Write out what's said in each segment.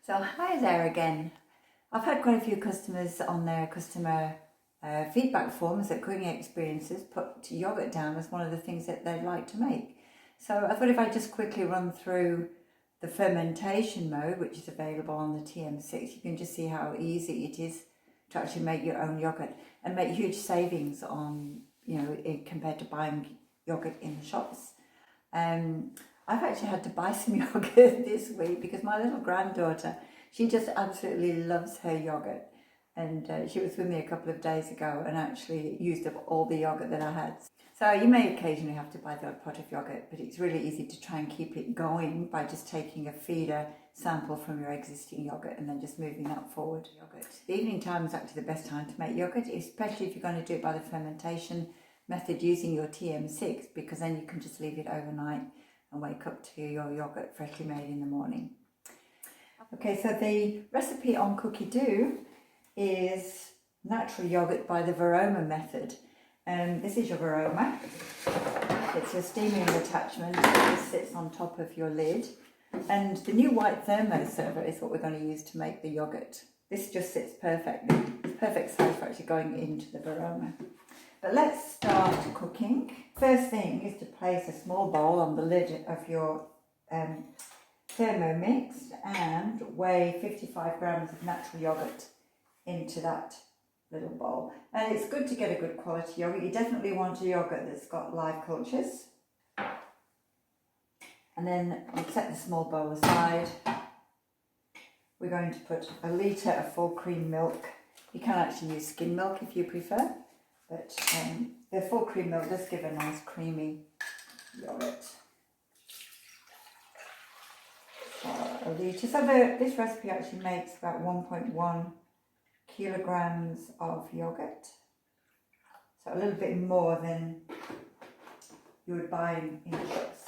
So hi there again. I've had quite a few customers on their customer feedback forms at Cooking Experiences put yoghurt down as one of the things that they'd like to make. So I thought if I just quickly run through the fermentation mode, which is available on the TM6, you can just see how easy it is to actually make your own yoghurt and make huge savings on, compared to buying yoghurt in the shops. I've actually had to buy some yoghurt this week because my little granddaughter, she just absolutely loves her yoghurt. And she was with me a couple of days ago and actually used up all the yoghurt that I had. So you may occasionally have to buy the odd pot of yoghurt, but it's really easy to try and keep it going by just taking a feeder sample from your existing yoghurt and then just moving that forward. The evening time is actually the best time to make yoghurt, especially if you're going to do it by the fermentation method using your TM6, because then you can just leave it overnight and wake up to your yoghurt freshly made in the morning. Okay, so the recipe on Cookie Do is natural yoghurt by the Varoma method. This is your Varoma. It's your steaming attachment. This sits on top of your lid. And the new white thermo server is what we're going to use to make the yoghurt. This just sits perfectly. It's perfect size for actually going into the Varoma. But let's start cooking. First thing is to place a small bowl on the lid of your Thermomix and weigh 55 grams of natural yoghurt into that little bowl. And it's good to get a good quality yoghurt. You definitely want a yoghurt that's got live cultures. And then we'll set the small bowl aside. We're going to put a litre of full cream milk. You can actually use skim milk if you prefer. But the full cream milk does give a nice creamy yoghurt. A litre. So this recipe actually makes about 1.1 kilograms of yoghurt. So a little bit more than you would buy in the shops.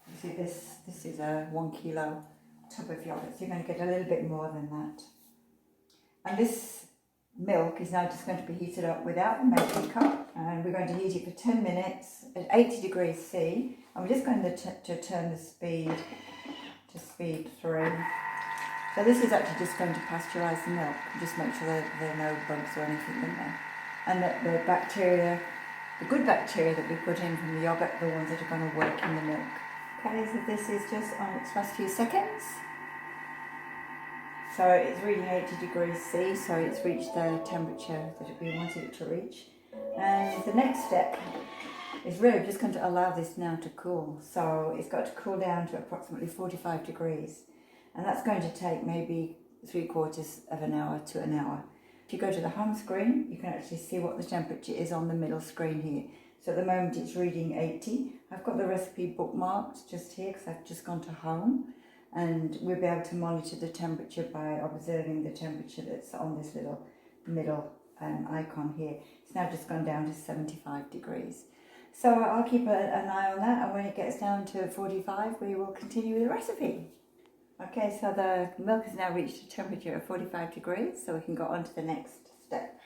You see this is a 1 kilo tub of yoghurt, so you're going to get a little bit more than that. And this milk is now just going to be heated up without the measuring cup, and we're going to heat it for 10 minutes at 80 degrees C, and we're just going to turn the speed to speed 3. So this is actually just going to pasteurize the milk, just make sure that there are no bugs or anything in there, and that the bacteria, the good bacteria that we put in from the yoghurt, are the ones that are going to work in the milk. Okay, so this is just on its last few seconds. So it's reading 80 degrees C, so it's reached the temperature that we wanted it to reach. And the next step is really just going to allow this now to cool. So it's got to cool down to approximately 45 degrees. And that's going to take maybe 3/4 of an hour to an hour. If you go to the home screen, you can actually see what the temperature is on the middle screen here. So at the moment it's reading 80. I've got the recipe bookmarked just here because I've just gone to home. And we'll be able to monitor the temperature by observing the temperature that's on this little middle icon here. It's now just gone down to 75 degrees. So I'll keep an eye on that, and when it gets down to 45, we will continue with the recipe. Okay, so the milk has now reached a temperature of 45 degrees, so we can go on to the next step.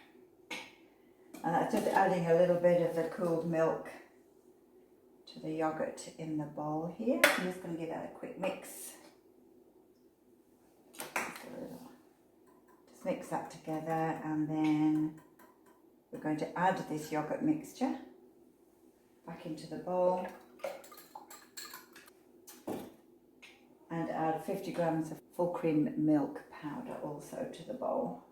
And that's just adding a little bit of the cooled milk to the yoghurt in the bowl here. I'm just going to give that a quick mix. Just mix that together, and then we're going to add this yoghurt mixture back into the bowl and add 50 grams of full cream milk powder also to the bowl.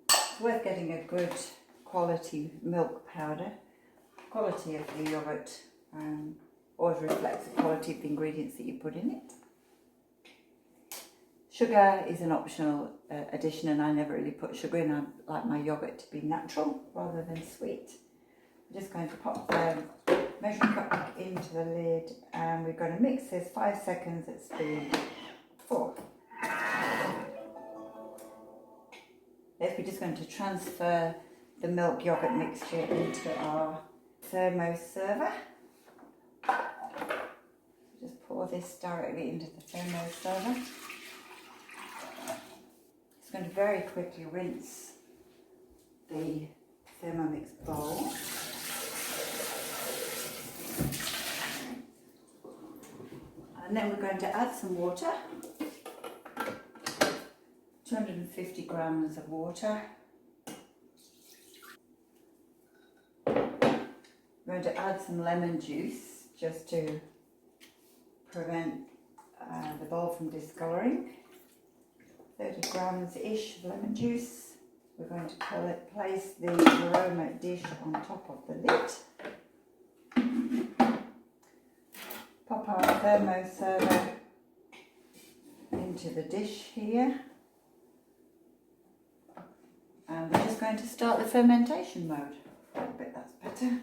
It's worth getting a good quality milk powder. Quality of the yoghurt always reflects the quality of the ingredients that you put in it. Sugar is an optional addition, and I never really put sugar in. I like my yoghurt to be natural rather than sweet. I'm just going to pop the measuring cup back into the lid, and we're going to mix this 5 seconds at speed 4. Next, we're just going to transfer the milk yoghurt mixture into our thermo server. Just pour this directly into the thermo server. It's going to very quickly rinse the Thermomix bowl. And then we're going to add some water. 250 grams of water. I'm going to add some lemon juice just to prevent the bowl from discolouring. 30 grams-ish of lemon juice. We're going to place the aroma dish on top of the lid. Pop our thermo server into the dish here. And we're just going to start the fermentation mode. I bet that's better.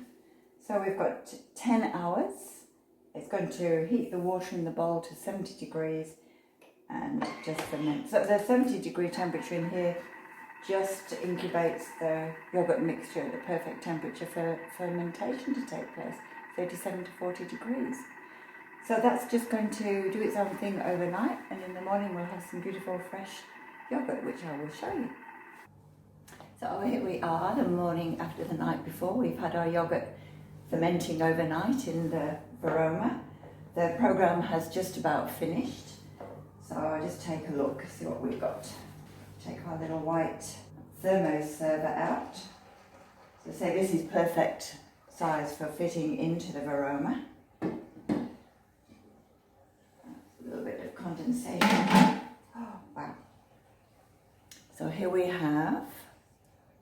So we've got 10 hours. It's going to heat the water in the bowl to 70 degrees and just ferment. So the 70-degree temperature in here just incubates the yogurt mixture at the perfect temperature for fermentation to take place, 37 to 40 degrees. So that's just going to do its own thing overnight, and in the morning we'll have some beautiful fresh yogurt, which I will show you. So here we are, the morning after the night before. We've had our yogurt fermenting overnight in the Varoma. The program has just about finished. So I'll just take a look, see what we've got. Take our little white thermo server out. So say this is perfect size for fitting into the Varoma. A little bit of condensation. Oh, wow. So here we have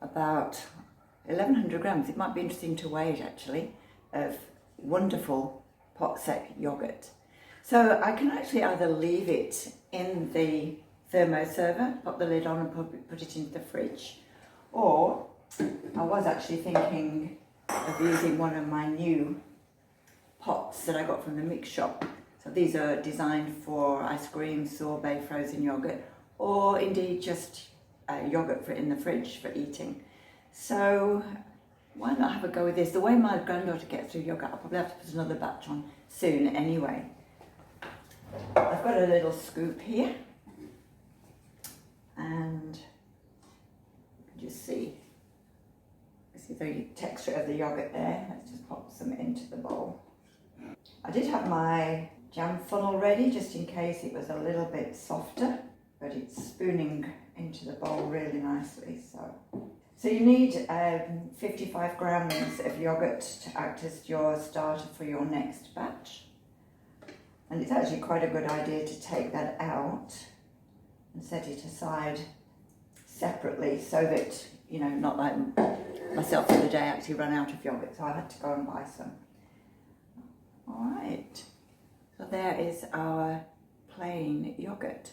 about 1100 grams, it might be interesting to weigh it actually, of wonderful pot sec yogurt. So I can actually either leave it in the thermo server, pop the lid on and put it into the fridge, or I was actually thinking of using one of my new pots that I got from the mix shop. So these are designed for ice cream, sorbet, frozen yogurt, or indeed just yogurt in the fridge for eating. So why not have a go with this? The way my granddaughter gets through yogurt, I'll probably have to put another batch on soon anyway. I've got a little scoop here, and you can just see the texture of the yogurt there. Let's just pop some into the bowl. I did have my jam funnel ready just in case it was a little bit softer, but it's spooning into the bowl really nicely. So you need 55 grams of yogurt to act as your starter for your next batch. And it's actually quite a good idea to take that out and set it aside separately so that, you know, not like myself the other day, I actually ran out of yogurt, so I had to go and buy some. All right, so there is our plain yogurt.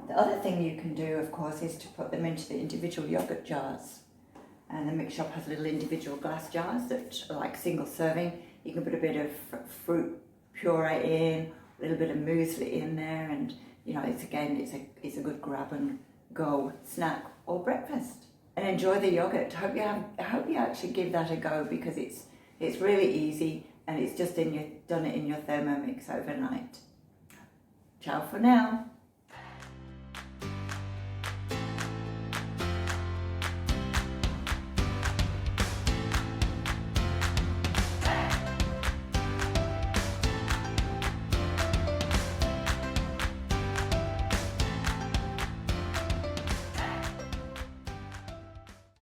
The other thing you can do, of course, is to put them into the individual yogurt jars. And the mix shop has little individual glass jars that are like single serving. You can put a bit of fruit puree in, a little bit of muesli in there, and you know, it's a good grab and go snack or breakfast. And enjoy the yogurt. I hope you actually give that a go, because it's really easy, and it's just done it in your Thermomix overnight. Ciao for now.